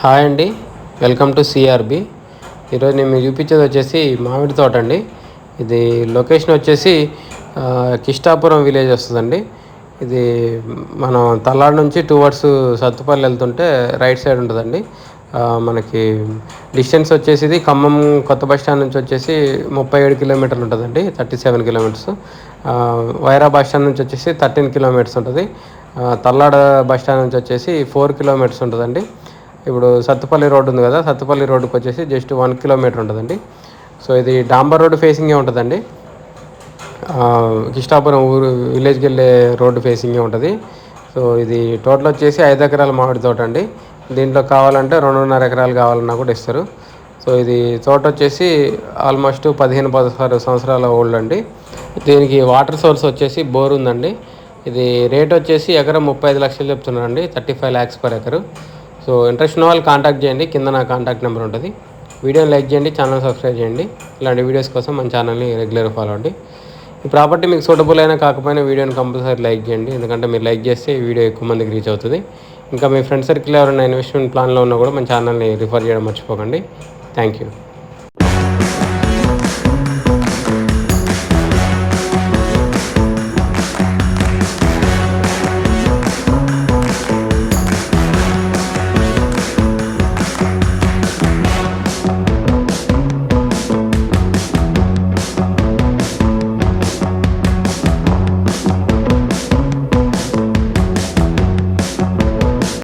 Hi అండి, welcome to CRB. ఈరోజు నేను మీకు చూపించేది వచ్చేసి మామిడి తోట అండి. ఇది లొకేషన్ వచ్చేసి కిష్టాపురం విలేజ్ వస్తుందండి. ఇది మనం తల్లాడ నుంచి టువర్డ్స్ సత్తుపల్లి వెళ్తుంటే రైట్ సైడ్ ఉంటుందండి. మనకి డిస్టెన్స్ వచ్చేసి ఇది ఖమ్మం కొత్త బస్ స్టాండ్ నుంచి వచ్చేసి 37 కిలోమీటర్లు ఉంటుందండి, 37 కిలోమీటర్స్. వైరా బస్ స్టాండ్ నుంచి వచ్చేసి 13 కిలోమీటర్స్ ఉంటుంది. తల్లాడ బస్ స్టాండ్ నుంచి వచ్చేసి 4 కిలోమీటర్స్ ఉంటుందండి. ఇప్పుడు సత్తుపల్లి రోడ్డు ఉంది కదా, సత్తుపల్లి రోడ్డుకి వచ్చేసి జస్ట్ 1 కిలోమీటర్ ఉంటుందండి. సో ఇది డాంబర్ రోడ్డు ఫేసింగే ఉంటుందండి. కిష్టాపురం ఊరు విలేజ్కి వెళ్ళే రోడ్డు ఫేసింగే ఉంటుంది. సో ఇది టోటల్ వచ్చేసి 5 ఎకరాల మామిడి తోట అండి. దీంట్లో కావాలంటే 2.5 ఎకరాలు కావాలన్నా కూడా ఇస్తారు. సో ఇది తోట వచ్చేసి ఆల్మోస్ట్ 15-16 సంవత్సరాల ఓల్డ్ అండి. దీనికి వాటర్ సోర్స్ వచ్చేసి బోర్ ఉందండి. ఇది రేట్ వచ్చేసి ఎకరం 35 లక్షలు చెప్తున్నారండి, 35 lakhs per acre. So interest ఉన్న వాళ్ళు కాంటాక్ట్ చేయండి, కింద నా కాంటాక్ట్ నెంబర్ ఉంటుంది. వీడియోని లైక్ చేయండి, ఛానల్ సబ్స్క్రైబ్ చేయండి. ఇలాంటి వీడియోస్ కోసం మన ఛానల్ని రెగ్యులర్గా ఫాలో అవ్వండి. ఈ ప్రాపర్టీ మీకు సూటబుల్ అయినా కాకపోయినా వీడియోని కంపల్సరీ లైక్ చేయండి, ఎందుకంటే మీరు లైక్ చేస్తే ఈ వీడియో ఎక్కువ మందికి రీచ్ అవుతుంది. ఇంకా మీ ఫ్రెండ్ సర్కిల్ ఎవరైనా ఇన్వెస్ట్మెంట్ ప్లాన్లో ఉన్నా కూడా మన ఛానల్ని రిఫర్ చేయడం మర్చిపోకండి. Thank you.